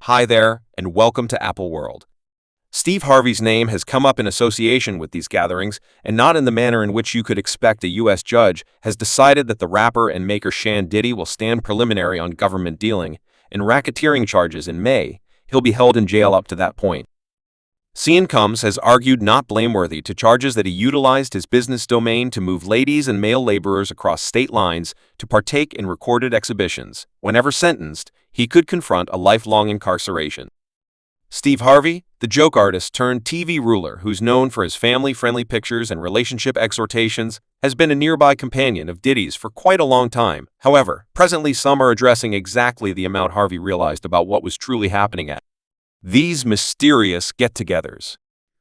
Hi there, and welcome to Apple World. Steve Harvey's name has come up in association with these gatherings, and not in the manner in which you could expect a U.S. judge has decided that the rapper and maker Shan Diddy will stand preliminary on government dealing and racketeering charges in May. He'll be held in jail up to that point. Shan Combs has argued not blameworthy to charges that he utilized his business domain to move ladies and male laborers across state lines to partake in recorded exhibitions. Whenever sentenced, he could confront a lifelong incarceration. Steve Harvey, the joke artist turned TV ruler who's known for his family-friendly pictures and relationship exhortations, has been a nearby companion of Diddy's for quite a long time. However, presently some are addressing exactly the amount Harvey realized about what was truly happening at these mysterious get-togethers.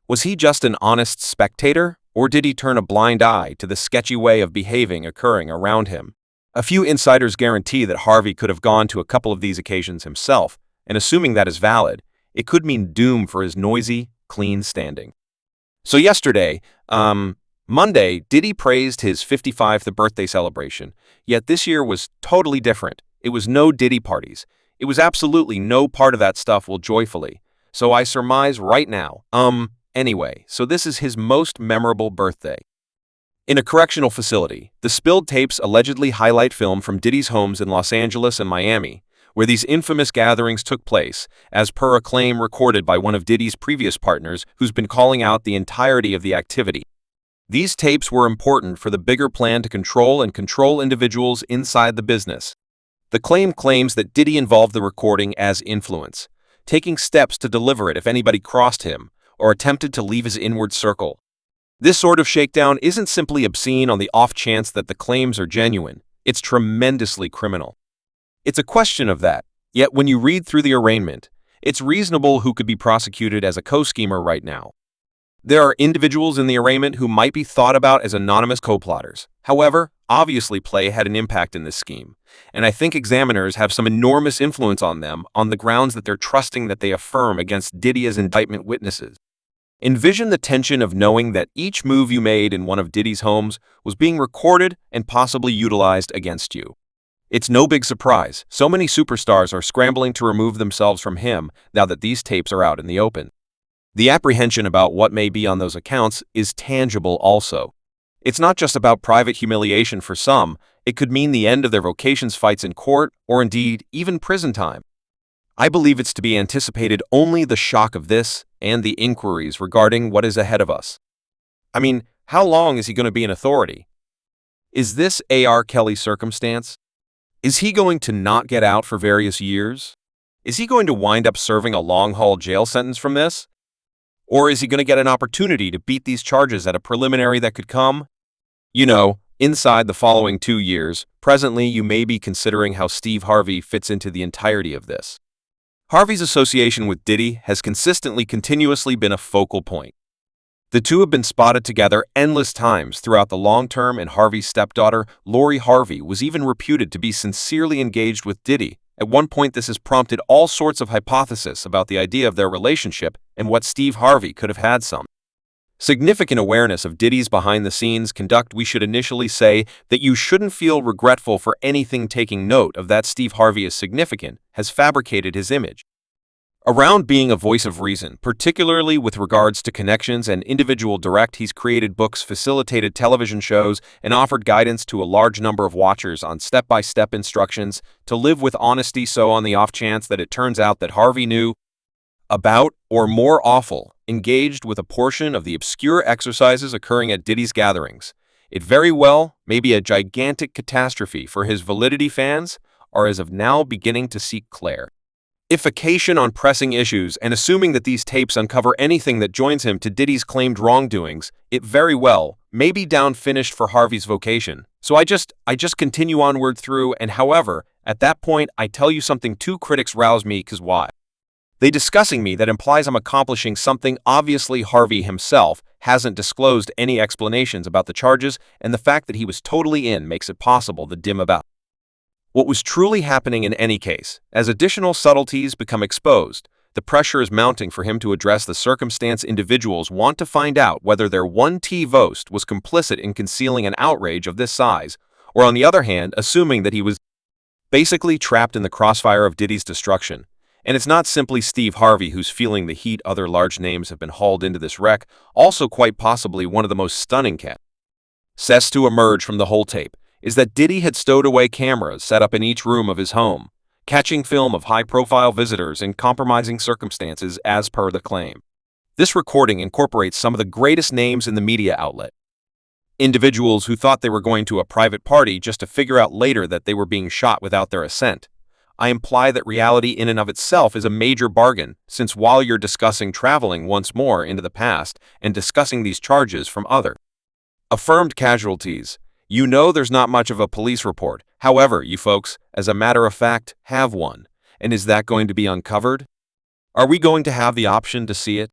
Was he just an honest spectator, or did he turn a blind eye to the sketchy way of behaving occurring around him? A few insiders guarantee that Harvey could have gone to a couple of these occasions himself, and assuming that is valid, it could mean doom for his noisy, clean standing. So yesterday, Monday, Diddy praised his 55th birthday celebration, yet this year was totally different. It was no Diddy parties. It was absolutely no part of that stuff will joyfully. So I surmise right now, anyway, so this is his most memorable birthday. In a correctional facility, the spilled tapes allegedly highlight film from Diddy's homes in Los Angeles and Miami, where these infamous gatherings took place, as per a claim recorded by one of Diddy's previous partners who's been calling out the entirety of the activity. These tapes were important for the bigger plan to control individuals inside the business. The claim claims that Diddy involved the recording as influence, taking steps to deliver it if anybody crossed him or attempted to leave his inward circle. This sort of shakedown isn't simply obscene on the off chance that the claims are genuine, it's tremendously criminal. It's a question of that, yet when you read through the arraignment, it's reasonable who could be prosecuted as a co-schemer right now. There are individuals in the arraignment who might be thought about as anonymous co-plotters. However, obviously play had an impact in this scheme, and I think examiners have some enormous influence on them on the grounds that they're trusting that they affirm against Diddy as indictment witnesses. Envision the tension of knowing that each move you made in one of Diddy's homes was being recorded and possibly utilized against you. It's no big surprise, so many superstars are scrambling to remove themselves from him now that these tapes are out in the open. The apprehension about what may be on those accounts is tangible also. It's not just about private humiliation for some, it could mean the end of their vocations fights in court, or indeed, even prison time. I believe it's to be anticipated only the shock of this and the inquiries regarding what is ahead of us. I mean, how long is he going to be in authority? Is this A.R. Kelly circumstance? Is he going to not get out for various years? Is he going to wind up serving a long-haul jail sentence from this? Or is he going to get an opportunity to beat these charges at a preliminary that could come? You know, inside the following 2 years, presently you may be considering how Steve Harvey fits into the entirety of this. Harvey's association with Diddy has continuously been a focal point. The two have been spotted together endless times throughout the long term, and Harvey's stepdaughter, Lori Harvey, was even reputed to be sincerely engaged with Diddy. At one point, this has prompted all sorts of hypotheses about the idea of their relationship and what Steve Harvey could have had some significant awareness of Diddy's behind-the-scenes conduct. We should initially say that you shouldn't feel regretful for anything. Taking note of that, Steve Harvey is significant, has fabricated his image around being a voice of reason, particularly with regards to connections and individual direct. He's created books, facilitated television shows, and offered guidance to a large number of watchers on step-by-step instructions to live with honesty. So on the off chance that it turns out that Harvey knew about, or more awful, engaged with a portion of the obscure exercises occurring at Diddy's gatherings, it very well may be a gigantic catastrophe for his validity. Fans are as of now beginning to seek clarification on pressing issues, and assuming that these tapes uncover anything that joins him to Diddy's claimed wrongdoings, it very well may be down finished for Harvey's vocation. So I just continue onward through, and however, at that point I tell you something. Two critics rouse me, cause why? They discussing me that implies I'm accomplishing something. Obviously Harvey himself hasn't disclosed any explanations about the charges, and the fact that he was totally in makes it possible to dim about what was truly happening in any case. As additional subtleties become exposed, the pressure is mounting for him to address the circumstance. Individuals want to find out whether their 1T host was complicit in concealing an outrage of this size, or on the other hand, assuming that he was basically trapped in the crossfire of Diddy's destruction, And it's not simply Steve Harvey who's feeling the heat. Other large names have been hauled into this wreck, also quite possibly one of the most stunning sets to emerge from the whole tape is that Diddy had stowed away cameras set up in each room of his home, catching film of high-profile visitors in compromising circumstances as per the claim. This recording incorporates some of the greatest names in the media outlet. Individuals who thought they were going to a private party just to figure out later that they were being shot without their assent. I imply that reality in and of itself is a major bargain, since while you're discussing traveling once more into the past and discussing these charges from other affirmed casualties, you know there's not much of a police report. However, you folks, as a matter of fact, have one. And is that going to be uncovered? Are we going to have the option to see it?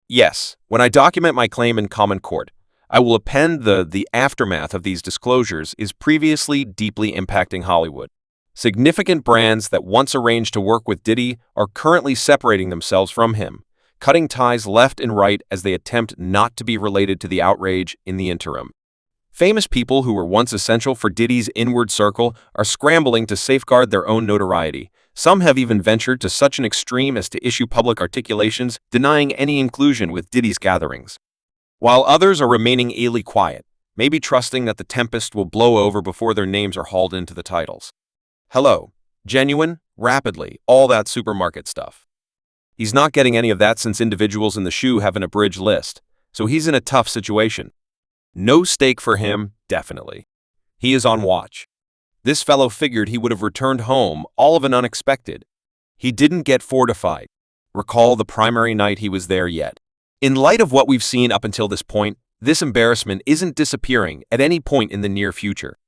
Yes, when I document my claim in common court, I will append the aftermath of these disclosures is previously deeply impacting Hollywood. Significant brands that once arranged to work with Diddy are currently separating themselves from him, cutting ties left and right as they attempt not to be related to the outrage in the interim. Famous people who were once essential for Diddy's inward circle are scrambling to safeguard their own notoriety. Some have even ventured to such an extreme as to issue public articulations denying any inclusion with Diddy's gatherings, while others are remaining eerily quiet, maybe trusting that the tempest will blow over before their names are hauled into the titles. Hello, genuine, rapidly, all that supermarket stuff. He's not getting any of that since individuals in the shoe have an abridged list, so he's in a tough situation. No stake for him, definitely. He is on watch. This fellow figured he would have returned home all of an unexpected. He didn't get fortified. Recall the primary night he was there yet. In light of what we've seen up until this point, this embarrassment isn't disappearing at any point in the near future.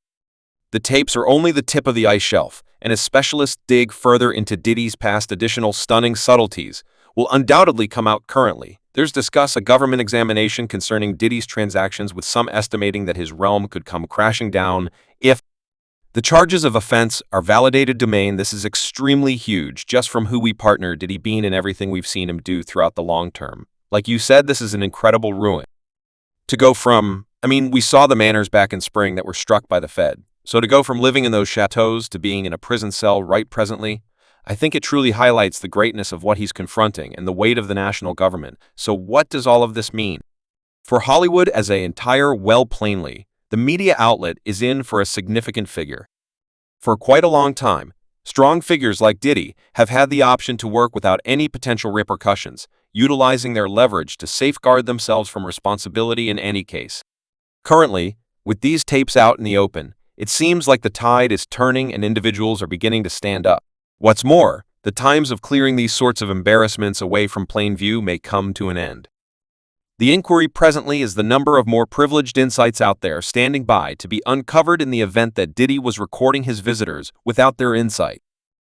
The tapes are only the tip of the ice shelf, and as specialists dig further into Diddy's past, additional stunning subtleties will undoubtedly come out currently. There's a government examination concerning Diddy's transactions, with some estimating that his realm could come crashing down if the charges of offense are validated domain. This is extremely huge just from who we partner Diddy being and everything we've seen him do throughout the long term. Like you said, this is an incredible ruin. To go from, we saw the manors back in spring that were struck by the Fed. So to go from living in those chateaus to being in a prison cell right presently, I think it truly highlights the greatness of what he's confronting and the weight of the national government. So what does all of this mean? For Hollywood as an entire, well, plainly, the media outlet is in for a significant figure. For quite a long time, strong figures like Diddy have had the option to work without any potential repercussions, utilizing their leverage to safeguard themselves from responsibility in any case. Currently, with these tapes out in the open, it seems like the tide is turning and individuals are beginning to stand up. What's more, the times of clearing these sorts of embarrassments away from plain view may come to an end. The inquiry presently is the number of more privileged insights out there standing by to be uncovered in the event that Diddy was recording his visitors without their insight.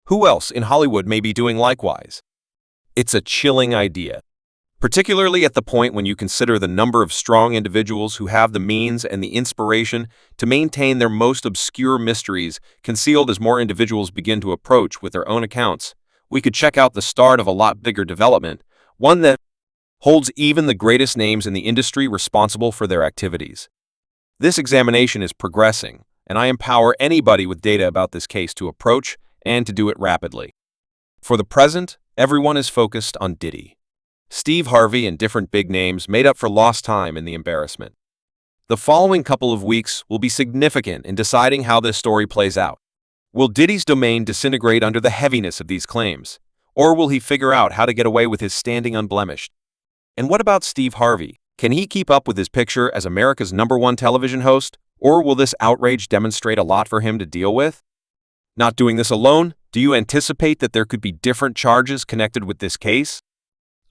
Who else in Hollywood may be doing likewise? It's a chilling idea, particularly at the point when you consider the number of strong individuals who have the means and the inspiration to maintain their most obscure mysteries concealed. As more individuals begin to approach with their own accounts, we could check out the start of a lot bigger development, one that holds even the greatest names in the industry responsible for their activities. This examination is progressing, and I empower anybody with data about this case to approach and to do it rapidly. For the present, everyone is focused on Diddy. Steve Harvey and different big names made up for lost time in the embarrassment. The following couple of weeks will be significant in deciding how this story plays out. Will Diddy's domain disintegrate under the heaviness of these claims? Or will he figure out how to get away with his standing unblemished? And what about Steve Harvey? Can he keep up with his picture as America's #1 television host? Or will this outrage demonstrate a lot for him to deal with? Not doing this alone, do you anticipate that there could be different charges connected with this case?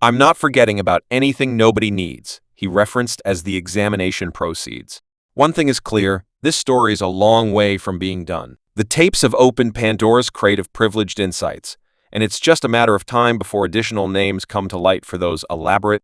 I'm not forgetting about anything nobody needs, he referenced as the examination proceeds. One thing is clear, this story is a long way from being done. The tapes have opened Pandora's crate of privileged insights, and it's just a matter of time before additional names come to light for those elaborate.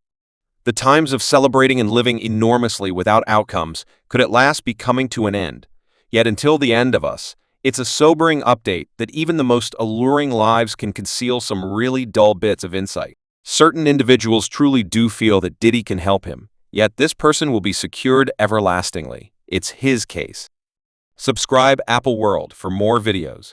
The times of celebrating and living enormously without outcomes could at last be coming to an end. Yet until the end of us, it's a sobering update that even the most alluring lives can conceal some really dull bits of insight. Certain individuals truly do feel that Diddy can help him, yet this person will be secured everlastingly. It's his case. Subscribe Apple World for more videos.